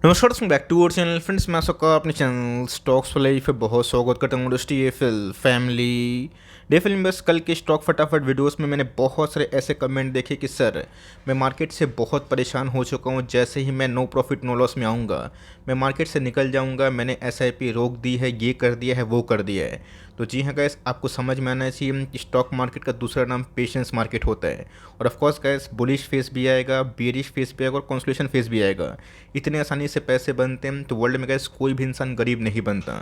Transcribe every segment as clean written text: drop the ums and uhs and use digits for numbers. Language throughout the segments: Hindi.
नमस्कार दोस्तों, back to our channel. Friends, मैं सबका अपने चैनल स्टॉक्स वाले पे बहुत स्वागत करता हूँ। दोस्ती ये फैमिली डे फिल्म बस कल के स्टॉक फटाफट वीडियोस में मैंने बहुत सारे ऐसे कमेंट देखे कि सर मैं मार्केट से बहुत परेशान हो चुका हूँ। जैसे ही मैं नो प्रॉफिट नो लॉस में आऊँगा मैं मार्केट से निकल जाऊँगा। मैंने एसआईपी रोक दी है, ये कर दिया है, वो कर दिया है। तो जी हाँ गैस, आपको समझ में आना चाहिए कि स्टॉक मार्केट का दूसरा नाम पेशेंस मार्केट होता है। और of course gas, bullish face भी आएगा, बेरिश फेस भी आएगा और कंसोलिडेशन फेस भी आएगा। इतने आसानी से पैसे बनते हैं तो वर्ल्ड में गैस कोई भी इंसान गरीब नहीं बनता।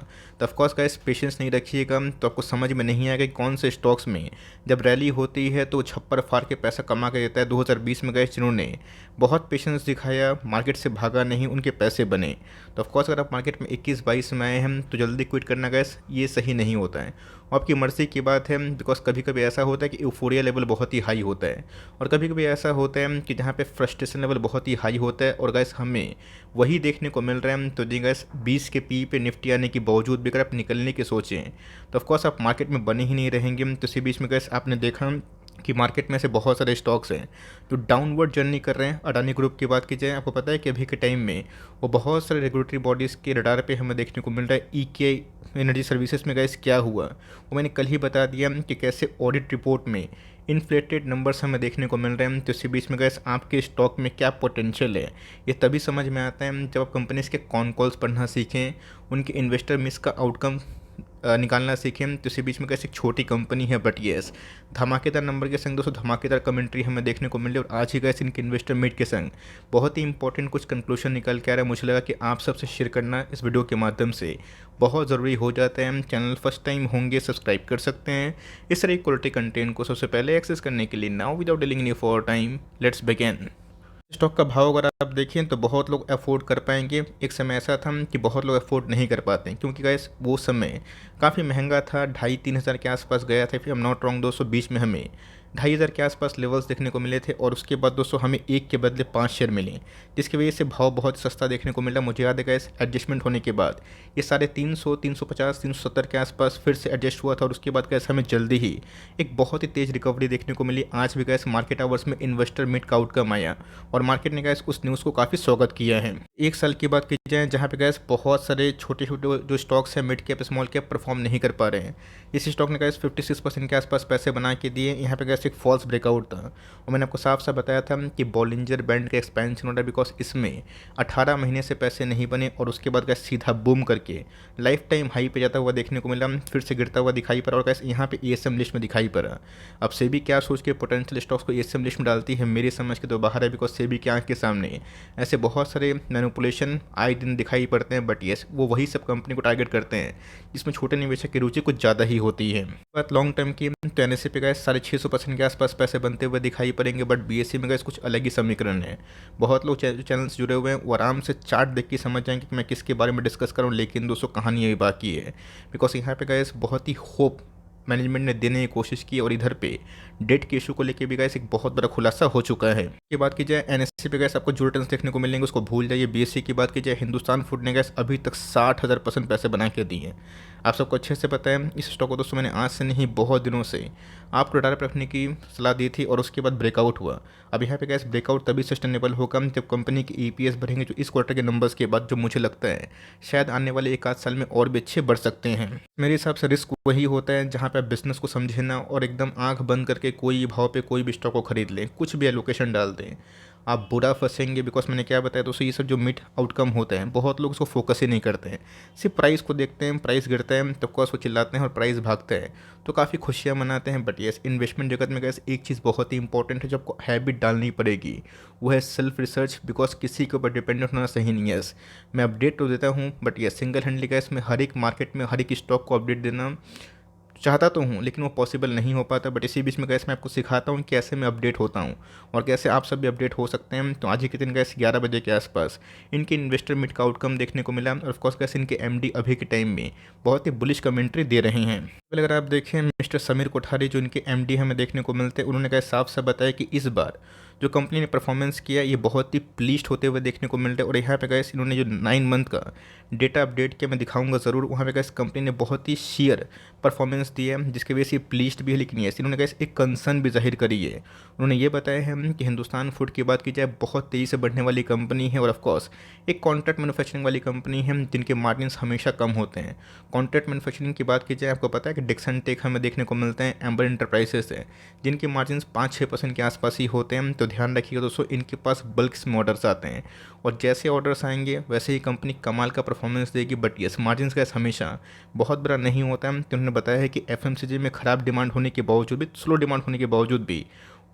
तो ऑफकोर्स गैस, पेशेंस नहीं रखिएगा तो आपको समझ में नहीं आएगा कि कौन से स्टॉक्स में जब रैली होती है तो छप्पर फाड़ के पैसा कमा के देता है। 2020 में गैस जिन्होंने बहुत पेशेंस दिखाया, मार्केट से भागा नहीं, उनके पैसे बने। तो ऑफकोर्स अगर आप मार्केट में 21-22 में आए हैं तो जल्दी क्विट करना गैस ये सही नहीं होता है। वो आपकी मर्ज़ी की बात है, बिकॉज कभी कभी ऐसा होता है कि यूफोरिया लेवल बहुत ही हाई होता है और कभी कभी ऐसा होता है कि जहाँ पे फ्रस्ट्रेशन लेवल बहुत ही हाई होता है। और गैस हमें वही देखने को मिल रहा है। तो जी गैस, 20 के पी पे निफ्टी आने के बावजूद भी अगर आप निकलने की सोचें तो ऑफकोर्स आप मार्केट में बने ही नहीं रहेंगे। तो इसी बीच में गैस आपने देखा कि मार्केट में से बहुत सारे स्टॉक्स हैं जो डाउनवर्ड जर्नी कर रहे हैं। अडानी ग्रुप की बात की जाए, आपको पता है कि अभी के टाइम में वो बहुत सारे रेगुलेटरी बॉडीज़ के रडार पे हमें देखने को मिल रहा है। ई एनर्जी सर्विसेज में गैस क्या हुआ वो मैंने कल ही बता दिया कि कैसे ऑडिट रिपोर्ट में इन्फ्लेटेड नंबर्स हमें देखने को मिल रहे हैं। तो इसी बीच में गैस आपके स्टॉक में क्या पोटेंशियल है ये तभी समझ में आता है जब आप कंपनीज के कॉन कॉल्स पढ़ना सीखें, उनके इन्वेस्टर मिस का आउटकम निकालना सीखें। तो इसी बीच में कैसे एक छोटी कंपनी है बट येस धमाकेदार नंबर के संग दोस्तों धमाकेदार कमेंट्री हमें देखने को मिली। और आज ही गैस इनके इन्वेस्टर मीट के संग बहुत ही इंपॉर्टेंट कुछ कंक्लूजन निकल के आ रहा है। मुझे लगा कि आप सबसे शेयर करना इस वीडियो के माध्यम से बहुत ज़रूरी हो जाता है। चैनल फर्स्ट टाइम होंगे सब्सक्राइब कर सकते हैं इस तरह क्वालिटी कंटेंट को सबसे पहले एक्सेस करने के लिए। Now without dealing any for time let's begin. Stock का भाव अगर आप देखें तो बहुत लोग अफोर्ड कर पाएंगे। एक समय ऐसा था कि बहुत लोग अफोर्ड नहीं कर पाते हैं क्योंकि गाइस वो समय काफ़ी महंगा था, 2,500-3,000 के आसपास गया था। फिर हम नॉट रॉन्ग दोस्तों, बीच में हमें 2,500 के आसपास लेवल्स देखने को मिले थे और उसके बाद दोस्तों हमें एक के बदले 5 शेयर मिले, जिसकी वजह से भाव बहुत सस्ता देखने को मिला। मुझे याद है गाइस, एडजस्टमेंट होने के बाद ये साढ़े 300, 350, 370 के आसपास फिर से एडजस्ट हुआ था और उसके बाद गैस हमें जल्दी ही एक बहुत ही तेज़ रिकवरी देखने को मिली। आज भी गैस मार्केट आवर्स में इन्वेस्टर मीट का आउटकम आया और मार्केट ने गैस उस न्यूज़ को काफ़ी स्वागत किया है। एक साल की बात की जाए जहाँ पे गैस बहुत सारे छोटे छोटे जो स्टॉक्स हैं mid cap small cap perform नहीं कर पा रहे हैं। इस स्टॉक ने गैस 56% के आसपास पैसे बना के दिए। यहाँ पे गैस एक फॉल्स ब्रेकआउट था और मैंने आपको साफ साफ बताया था कि बॉलिंजर बैंड का एक्सपेंशन हो रहा है, बिकॉज इसमें 18 महीने से पैसे नहीं बने और उसके बाद गैस सीधा बूम करके लाइफ टाइम हाई पे जाता हुआ देखने को मिला, फिर से गिरता हुआ दिखाई पड़ा और गैस यहाँ पे एएसएम लिस्ट में दिखाई पड़ा। अब सेबी क्या सोच के पोटेंशियल स्टॉक्स को एएसएम लिस्ट में डालती है, मेरी समझ के तो बाहर है, बिकॉज सेबी के आँख के सामने ऐसे बहुत सारे मैनिपुलेशन आए दिन दिखाई पड़ते हैं। बट येस, वो वही सब कंपनी को टारगेट करते हैं जिसमें छोटे निवेशक की रुचि कुछ ज़्यादा ही होती है। बात लॉन्ग टर्म की तो एनएससी पे गए 650% के आसपास पैसे बनते हुए दिखाई पड़ेंगे। बट बीएससी में गए कुछ अलग ही समीकरण है। बहुत लोग चैनल से जुड़े हुए हैं वो आराम से चार्ट देख के समझ जाएंगे कि मैं किसके बारे में डिस्कस करूँ, लेकिन दोस्तों कहानी अभी बाकी है। बिकॉज यहाँ पे गए बहुत ही होप मैनेजमेंट ने देने की कोशिश की और इधर पे डेट के इशू को लेकर भी गैस एक बहुत बड़ा खुलासा हो चुका है। की बात की जाए एनएससी पे गैस आपको जो रिटर्न्स देखने को मिलेंगे उसको भूल जाइए। बीएससी की बात की जाए, हिंदुस्तान फूड ने गैस अभी तक 60,000% पैसे बना के दिए हैं। आप सबको अच्छे से पता है। इस स्टॉक को दोस्तों मैंने आज से नहीं बहुत दिनों से आपको रडार पर रखने की सलाह दी थी और उसके बाद ब्रेकआउट हुआ। अब यहाँ पे गैस ब्रेकआउट तभी सस्टेनेबल होगा जब कंपनी की ईपीएस बढ़ेंगे, जो इस क्वार्टर के नंबर्स के बाद जो मुझे लगता है शायद आने वाले 1 आध साल में और भी अच्छे बढ़ सकते हैं। मेरे हिसाब से रिस्क वही होता है जहाँ पे आप बिजनेस को समझे ना और एकदम आंख बंद करके कोई भाव पे कोई भी स्टॉक को खरीद लें, कुछ भी एलोकेशन डाल दें, आप बुरा फंसेंगे। बिकॉज मैंने क्या बताया दोस्तों, ये सब जो मिड आउटकम होते हैं बहुत लोग उसको फोकस ही नहीं करते हैं, सिर्फ प्राइस को देखते हैं। प्राइस गिरता है तो कॉस्ट को चिल्लाते हैं और प्राइस भागता है तो काफ़ी खुशियाँ मनाते हैं। बट येस, इन्वेस्टमेंट जगत में गैस एक चीज़ बहुत ही इंपॉर्टेंट है जो आपको हैबिट डालनी पड़ेगी, वो है सेल्फ रिसर्च। बिकॉज किसी के ऊपर डिपेंडेंट होना सही नहीं है। यस, मैं अपडेट तो देता हूँ बट ये सिंगल हैंडली गैस में हर एक मार्केट में हर एक स्टॉक को अपडेट देना चाहता तो हूँ लेकिन वो पॉसिबल नहीं हो पाता। बट इसी बीच में गैस मैं आपको सिखाता हूँ कैसे मैं अपडेट होता हूँ और कैसे आप सब भी अपडेट हो सकते हैं। तो आज ही के दिन गैस 11 बजे के आसपास इनके इन्वेस्टर मीट का आउटकम देखने को मिला और ऑफकोर्स गैस इनके एमडी अभी के टाइम में बहुत ही बुलिश कमेंट्री दे रहे हैं। पहले अगर आप देखें मिस्टर समीर कोठारी जो इनके एमडी हमें देखने को मिलते हैं, उन्होंने कहा साफ साफ बताया कि इस बार जो कंपनी ने परफॉर्मेंस किया ये बहुत ही प्लीज्ड होते हुए देखने को मिल रहा है। और यहाँ पे गैस इन्होंने जो 9 मंथ का डेटा अपडेट किया मैं दिखाऊंगा ज़रूर, वहाँ पे गैस कंपनी ने बहुत ही शेयर परफॉर्मेंस दी है जिसकी वजह से ये प्लीज्ड भी है। लेकिन यस इन्होंने गैस एक कंसर्न भी जाहिर करी है। उन्होंने ये बताया है कि हिंदुस्तान फूड की बात की जाए बहुत तेज़ी से बढ़ने वाली कंपनी है और ऑफकोर्स एक कॉन्ट्रैक्ट मैन्युफैक्चरिंग वाली कंपनी है जिनके मार्जिन्स हमेशा कम होते हैं। कॉन्ट्रैक्ट मैन्युफैक्चरिंग की बात की जाए आपको पता है कि डिक्सन टेक हमें देखने को मिलते हैं, एम्बर इंटरप्राइजेस है जिनके मार्जिन्स 5-6% के आसपास ही होते हैं। तो ध्यान रखिएगा दोस्तों, इनके पास बल्क में ऑर्डर्स आते हैं और जैसे ऑर्डर्स आएंगे वैसे ही कंपनी कमाल का परफॉर्मेंस देगी। बट यस मार्जिन्स का हमेशा बहुत बड़ा नहीं होता है। तो उन्होंने बताया है कि एफएमसीजी में ख़राब डिमांड होने के बावजूद भी, स्लो डिमांड होने के बावजूद भी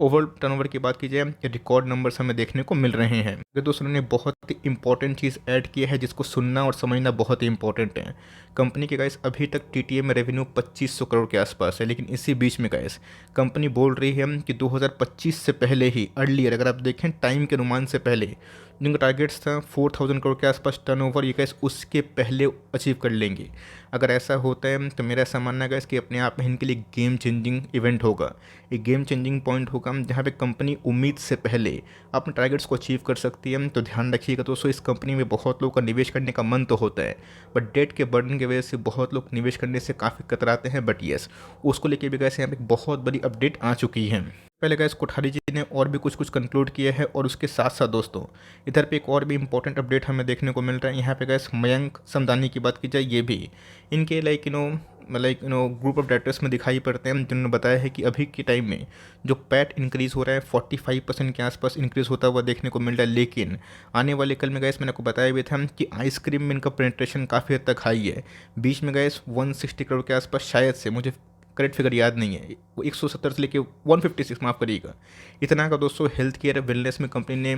ओवरऑल टर्नओवर की बात की जाए रिकॉर्ड नंबर्स हमें देखने को मिल रहे हैं। तो दोस्तों ने बहुत ही इंपॉर्टेंट चीज़ ऐड की है जिसको सुनना और समझना बहुत ही इंपॉर्टेंट है। कंपनी के गाइस अभी तक टीटीए में रेवेन्यू 2500 करोड़ के आसपास है, लेकिन इसी बीच में गाइस कंपनी बोल रही है कि 2025 से पहले ही, अर्लियर अगर आप देखें टाइम के अनुमान से पहले, जिनका टारगेट्स था 4000 करोड़ के आसपास टर्नओवर, ये गाइस उसके पहले अचीव कर लेंगे। अगर ऐसा होता है तो मेरा ऐसा मानना है कि अपने आप में इनके लिए गेम चेंजिंग इवेंट होगा, एक गेम चेंजिंग पॉइंट होगा जहाँ पे कंपनी उम्मीद से पहले अपने टारगेट्स को अचीव कर सकती है। तो ध्यान रखिएगा दोस्तों, इस कंपनी में बहुत लोगों का निवेश करने का मन तो होता है बट डेट के बर्डन की वजह से बहुत लोग निवेश करने से काफ़ी कतराते हैं। बट यस उसको लेके भी गैस यहाँ पे बहुत बड़ी अपडेट आ चुकी है। पहले गैस कोठारी जी ने और भी कुछ कंक्लूड किया है और उसके साथ साथ दोस्तों इधर पे एक और भी इंपॉर्टेंट अपडेट हमें देखने को मिल रहा है। यहाँ पे गैस मयंक समदानी की बात की जाए, ये भी इनके लाइक ग्रुप ऑफ डायरेक्टर्स में दिखाई पड़ते हैं जिन्होंने बताया है कि अभी के टाइम में जो पैट इंक्रीज़ हो रहा है 45% के आसपास इंक्रीज़ होता हुआ देखने को मिल रहा है। लेकिन आने वाले कल में गैस मैंने आपको बताया भी था कि आइसक्रीम में इनका पेनिट्रेशन काफ़ी हद तक हाई है। बीच में गैस 160 करोड़ के आसपास, शायद से मुझे करेक्ट फिगर याद नहीं है, वो 170 से लेके 156 माफ़ करिएगा, इतना का दोस्तों हेल्थ केयर वेलनेस में कंपनी ने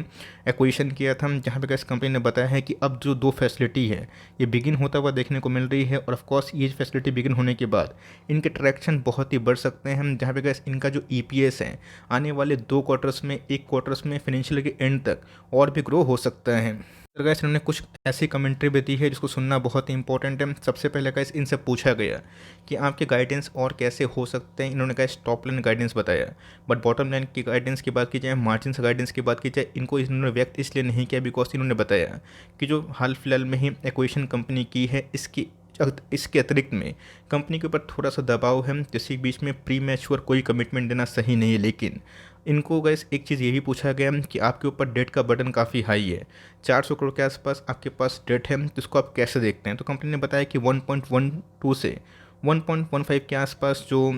एक्विजिशन किया था। जहाँ पे गैस कंपनी ने बताया है कि अब जो 2 फैसिलिटी है ये बिगिन होता हुआ देखने को मिल रही है और ऑफकोर्स ये फैसिलिटी बिगिन होने के बाद इनके ट्रैक्शन बहुत ही बढ़ सकते हैं। जहाँ पे गैस इनका जो ईपीएस है आने वाले 2 क्वार्टर्स में, 1 क्वार्टर्स में फाइनेंशियल के एंड तक और भी ग्रो हो सकता है। तो गैस इन्होंने कुछ ऐसी कमेंट्री भी दी है जिसको सुनना बहुत ही इंपॉर्टेंट है। सबसे पहले गैस इनसे पूछा गया कि आपके गाइडेंस और कैसे हो सकते हैं। इन्होंने गैस टॉप लाइन गाइडेंस बताया बट बॉटम लाइन की गाइडेंस की बात की जाए, मार्जिन गाइडेंस की बात की जाए, इनको इन्होंने व्यक्त इसलिए नहीं किया बिकॉज इन्होंने बताया कि जो हाल फिलहाल में ही एक्विजिशन कंपनी की है इसके अतिरिक्त में कंपनी के ऊपर थोड़ा सा दबाव है, जिसके बीच में प्री मैच्योर कोई कमिटमेंट देना सही नहीं है। लेकिन इनको गैस एक चीज़ ये भी पूछा गया कि आपके ऊपर डेट का बर्डन काफ़ी हाई है, 400 करोड़ के आसपास आपके पास डेट है, तो इसको आप कैसे देखते हैं। तो कंपनी ने बताया कि 1.12 से 1.15 के आसपास जो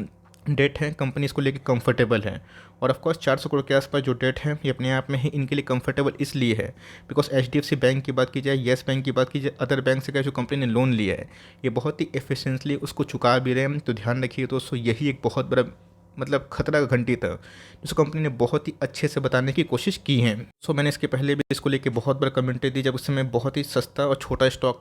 डेट है कंपनी इसको लेके कंफर्टेबल है। और ऑफकोर्स 400 करोड़ के आसपास जो डेट है ये अपने आप में ही इनके लिए कंफर्टेबल इसलिए है बिकॉज एचडीएफसी बैंक की बात की जाए, येस बैंक की बात की जाए, अदर बैंक से क्या जो कंपनी ने लोन लिया है ये बहुत ही एफिशिएंटली उसको चुका भी रहे हैं। तो ध्यान रखिए दोस्तों, यही एक बहुत बड़ा खतरा का घंटी था जिसको कंपनी ने बहुत ही अच्छे से बताने की कोशिश की है। सो मैंने इसके पहले भी इसको लेके बहुत बड़ा कमेंट्री दी जब उस समय बहुत ही सस्ता और छोटा स्टॉक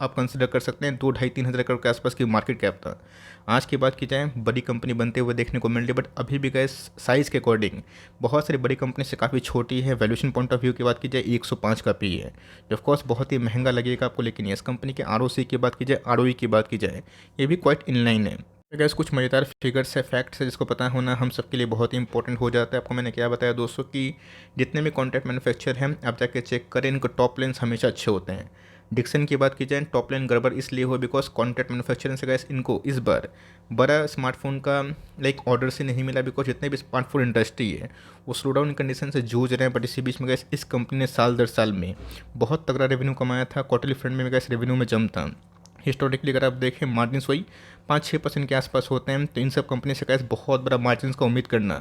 आप कंसिडर कर सकते हैं, 2-2.5-3 हज़ार करोड़ के आसपास की मार्केट कैप था। आज की बात की जाए बड़ी कंपनी बनते हुए देखने को मिल रही, बट अभी भी गए साइज़ के अकॉर्डिंग बहुत सारी बड़ी कंपनी से काफ़ी छोटी है। वैल्यूएशन पॉइंट ऑफ व्यू की बात की जाए 105 का पी है जो ऑफकोर्स बहुत ही महंगा लगेगा आपको। लेकिन इस कंपनी के आरओसी की बात की जाए, आरओई की बात की जाए, ये भी क्वाइट इनलाइन है। गैस कुछ मज़ेदार फिगर्स है, फैक्ट्स है जिसको पता होना हम सबके लिए बहुत ही इंपॉर्टेंट हो जाता है। आपको मैंने क्या बताया दोस्तों कि जितने भी कॉन्ट्रैक्ट मैन्युफैक्चर हैं आप जाके चेक करें, इनके टॉप लाइन्स हमेशा अच्छे होते हैं। डिक्सन की बात की जाए टॉप लाइन गड़बड़ इसलिए हो बिकॉज कॉन्ट्रैक्ट मैन्युफैक्चरिंग से गैस इनको इस बार बड़ा स्मार्टफोन का ऑर्डर से नहीं मिला बिकॉज जितने भी स्मार्टफोन इंडस्ट्री है वो स्लो डाउन कंडीशन से जूझ रहे हैं। बट इसी बीच में गैस इस कंपनी ने साल दर साल में बहुत तगड़ा रेवेन्यू कमाया था। क्वार्टरली फ्रंट में गैस रेवेन्यू में जम था। हिस्टोरिकली अगर आप देखें मार्जिन वही 5-6% के आसपास होते हैं। तो इन सब कंपनी से कैसे बहुत बड़ा मार्जिन का उम्मीद करना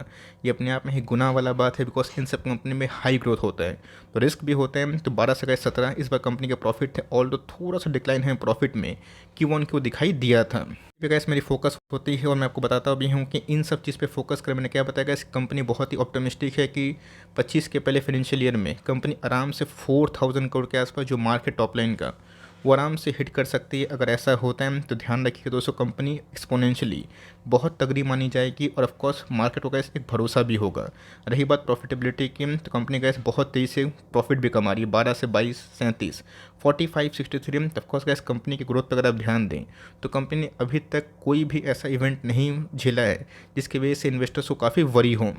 ये अपने आप में ही गुनाह वाला बात है बिकॉज इन सब कंपनी में हाई ग्रोथ होता है तो रिस्क भी होते हैं। तो 12 से 17 इस बार कंपनी का प्रॉफिट थे, ऑल तो थोड़ा सा डिक्लाइन है प्रॉफिट में Q1 दिखाई दिया था। गैस मेरी फोकस होती है और मैं आपको बताता भी हूँ कि इन सब चीज़ पे फोकस करें। मैंने क्या बताया गैस कंपनी बहुत ही ऑप्टिमिस्टिक है कि 25 के पहले फाइनेंशियल ईयर में कंपनी आराम से 4000 करोड़ के आसपास जो मार्केट टॉप लाइन का वो आराम से हिट कर सकती है। अगर ऐसा होता है तो ध्यान रखिए दोस्तों, कंपनी एक्सपोनेंशियली बहुत तगड़ी मानी जाएगी और ऑफ कोर्स मार्केट को गैस एक भरोसा भी होगा। रही बात प्रॉफिटेबिलिटी की, तो कंपनी गैस बहुत तेज़ी से प्रॉफिट भी कमा रही है, 12 से 22, 37, 45, 63। ऑफ कोर्स गैस कंपनी की ग्रोथ पर अगर आप ध्यान दें तो कंपनी ने अभी तक कोई भी ऐसा इवेंट नहीं झेला है जिसकी वजह से इन्वेस्टर्स को काफ़ी वरी हों।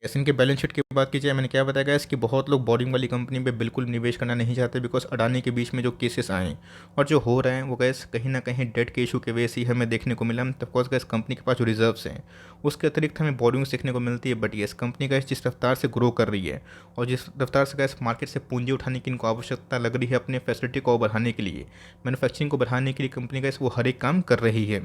गैस इनके बैलेंस शीट की बात की जाए, मैंने क्या बताया गैस कि बहुत लोग बोरिंग वाली कंपनी पे बिल्कुल निवेश करना नहीं चाहते, बिकॉज अडानी के बीच में जो केसेस आए और जो हो रहे हैं वो गैस कहीं ना कहीं डेट के इशू के वजह से ही हमें देखने को मिला। तो ऑफकोर्स गैस कंपनी के पास जो रिजर्व्स हैं उसके अतिरिक्त हमें बोरिंग्स देखने को मिलती है। बट येस, कंपनी गैस जिस रफ्तार से ग्रो कर रही है और जिस रफ्तार से गैस मार्केट से पूंजी उठाने की इनको आवश्यकता लग रही है अपने फैसिलिटी को बढ़ाने के लिए, मैन्युफैक्चरिंग को बढ़ाने के लिए, कंपनी गैस वो हर एक काम कर रही है।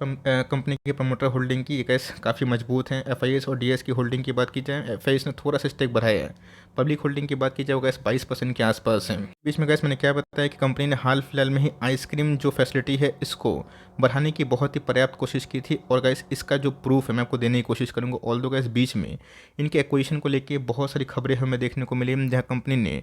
कंपनी की प्रमोटर होल्डिंग की गैस काफ़ी मजबूत हैं। एफ और डी की होल्डिंग की बात की जाए, एफ ने थोड़ा सा स्टेक बढ़ाया है। पब्लिक होल्डिंग की बात की जाए वो गैस 22% के आसपास है। बीच में गैस मैंने क्या बताया कि कंपनी ने हाल फिलहाल में ही आइसक्रीम जो फैसिलिटी है इसको बढ़ाने की बहुत ही पर्याप्त कोशिश की थी, और गैस इसका जो प्रूफ है मैं आपको देने की कोशिश करूँगा। ऑल दो गैस बीच में इनके एक्विजिशन को लेके बहुत सारी खबरें हमें देखने को मिली, जहाँ कंपनी ने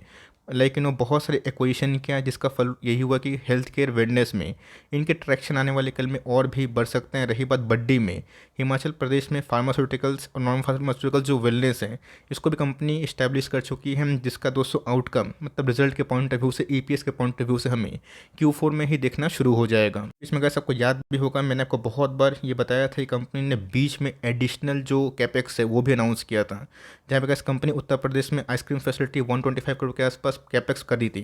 बहुत सारे एक्विजिशन किया, जिसका फल यही हुआ कि हेल्थ केयर वेलनेस में इनके ट्रैक्शन आने वाले कल में और भी बढ़ सकते हैं। रही बात बड्डी में, हिमाचल प्रदेश में फार्मास्यूटिकल्स और नॉन फार्मास्यूटिकल्स जो वेलनेस है इसको भी कंपनी इस्टेब्लिश कर चुकी है, जिसका दोस्तों आउटकम मतलब रिजल्ट के पॉइंट ऑफ व्यू से, ईपीएस के पॉइंट ऑफ व्यू से हमें Q4 में ही देखना शुरू हो जाएगा। इसमें अगर सबको याद भी होगा, मैंने आपको बहुत बार ये बताया था कि कंपनी ने बीच में एडिशनल जो कैपेक्स है वो भी अनाउंस किया था, जहाँ पे गैस कंपनी उत्तर प्रदेश में आइसक्रीम फैसिलिटी 125 करोड़ के आसपास कैपेक्स कर दी थी,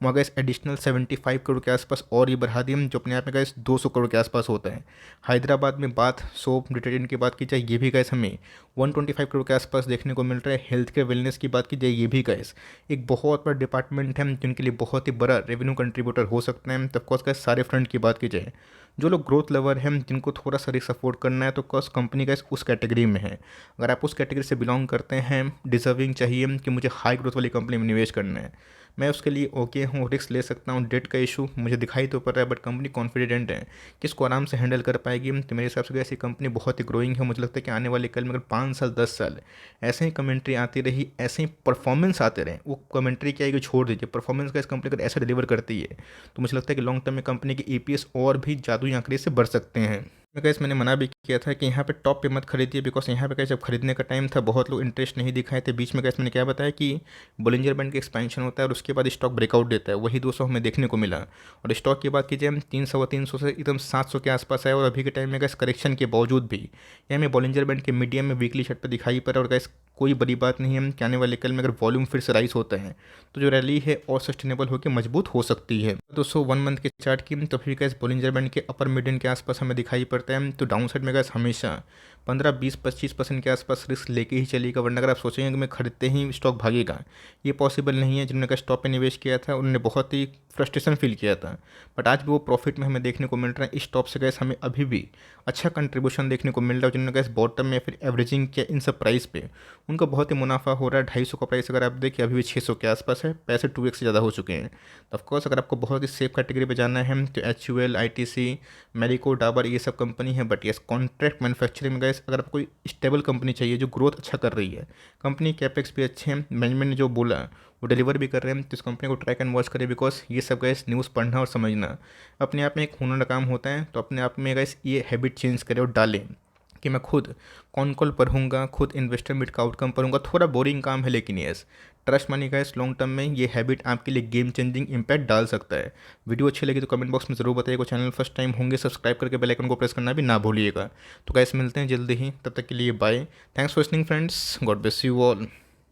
वहाँ गैस एडिशनल 75 करोड़ के आसपास और ये बढ़ा दी, जो अपने आप में गैस 200 करोड़ के आसपास होता है। हैदराबाद में बात सोप डिटर्जेंट की बात की जाए, ये भी गैस हमें 125 करोड़ के आसपास देखने को मिल रहा है। हेल्थ केयर वेलनेस की बात की जाए, ये भी गैस एक बहुत बड़ा डिपार्टमेंट है जिनके लिए बहुत ही बड़ा रेवेन्यू कंट्रीब्यूटर हो सकता है। तो ऑफकोर्स गैस सारे फ्रंट की बात की जाए, जो लोग ग्रोथ लवर हैं जिनको थोड़ा सा रिस्क सपोर्ट करना है, तो ऑफकोर्स कंपनी गैस उस कैटेगरी में है। अगर आप उस कैटेगरी से बिलोंग करते हैं, डिजर्विंग चाहिए कि मुझे हाई ग्रोथ वाली कंपनी में निवेश करना है, मैं उसके लिए ओके हूँ, रिस्क ले सकता हूँ। डेट का इशू मुझे दिखाई तो पड़ रहा है, बट कंपनी कॉन्फिडेंट है कि इसको आराम से हैंडल कर पाएगी। तो मेरे हिसाब से ऐसी कंपनी बहुत ही ग्रोइंग है। मुझे लगता है कि आने वाले कल में अगर 5 साल 10 साल ऐसे ही कमेंट्री आती रही, ऐसे ही परफॉर्मेंस आते रहे, वो कमेंट्री क्या है कि छोड़ दीजिए, परफॉर्मेंस का इस कंपनी अगर ऐसा डिलीवर करती है तो मुझे लगता है कि लॉन्ग टर्म में कंपनी की ईपीएस और भी जादुई आंकड़े से बढ़ सकते हैं। गैस मैंने मना भी किया था कि यहाँ पे टॉप पे मत खरीदिए, बिकॉज यहाँ पे गैस जब खरीदने का टाइम था बहुत लोग इंटरेस्ट नहीं दिखाए थे। बीच में गैस मैंने क्या बताया कि बोलिंजर बैंड का एक्सपेंशन होता है और उसके बाद स्टॉक ब्रेकआउट देता है, वही 200 हमें देखने को मिला। और स्टॉक की बात कीजिए, हम 300 से एकदम 700 के आसपास है, और अभी के टाइम में गैस करेक्शन के बावजूद भी यह हमें बोलिंजर बैंड के मीडियम में वीकली चार्ट पर दिखाई पड़ा। और गैस कोई बड़ी बात नहीं है कि आने वाले कल में अगर वॉल्यूम फिर से राइज होता है तो जो रैली है और सस्टेनेबल होकर मजबूत हो सकती है। दोस्तों 1 मंथ के चार्ट की तो फिर गैस बोलिंजर बैंड के अपर मीडियन के आसपास हमें दिखाई पड़ता है। तो डाउन साइड में गैस हमेशा 15, 20, 25% के आसपास रिस्क लेके ही चलेगा, वरना अगर आप सोचेंगे कि मैं खरीदते ही स्टॉक भागेगा, ये पॉसिबल नहीं है। जिन्होंने स्टॉक पे निवेश किया था उन्होंने बहुत ही फ्रस्ट्रेशन फील किया था, बट आज भी वो प्रॉफिट में हमें देखने को मिल रहा है। इस स्टॉक से गैस हमें अभी भी अच्छा कंट्रीब्यूशन देखने को मिल रहा है। जिन्होंने गैस बॉटम में या फिर एवरेजिंग किया इन सब प्राइस पे, उनका बहुत ही मुनाफा हो रहा है। 250 का प्राइस अगर आप देखिए अभी भी 600 के आसपास है, पैसे 2x से ज़्यादा हो चुके हैं। तो ऑफकोर्स अगर आपको बहुत ही सेफ कैटेगरी पे जाना है तो HUL, ITC, मैरिको, डाबर ये सब कंपनी है। बट यस, कॉन्ट्रैक्ट मैन्युफैक्चरिंग में गैस अगर आपको कोई स्टेबल कंपनी चाहिए जो ग्रोथ अच्छा कर रही है, कंपनी कैपेक्स भी अच्छे हैं, मैनेजमेंट ने जो बोला वो डिलीवर भी कर रहे हैं, तो इस कंपनी को ट्रैक एंड वॉच करें। बिकॉज ये सब गैस न्यूज़ पढ़ना और समझना अपने आप में एक हुनर काम होता है। तो अपने आप में गैस ये हैबिट चेंज करें और डालें कि मैं खुद कौन कॉल पढ़ूंगा, खुद इन्वेस्टर मीट का आउटकम पढ़ूंगा। थोड़ा बोरिंग काम है लेकिन यस, ट्रस्ट मानिएगा इस लॉन्ग टर्म में ये हैबिट आपके लिए गेम चेंजिंग इंपैक्ट डाल सकता है। वीडियो अच्छी लगी तो कमेंट बॉक्स में ज़रूर बताइएगा। चैनल फर्स्ट टाइम होंगे सब्सक्राइब करके बेल आइकन को प्रेस करना भी ना भूलिएगा। तो गैस मिलते हैं जल्दी ही, तब तक के लिए bye. Thanks for listening friends, God bless you all.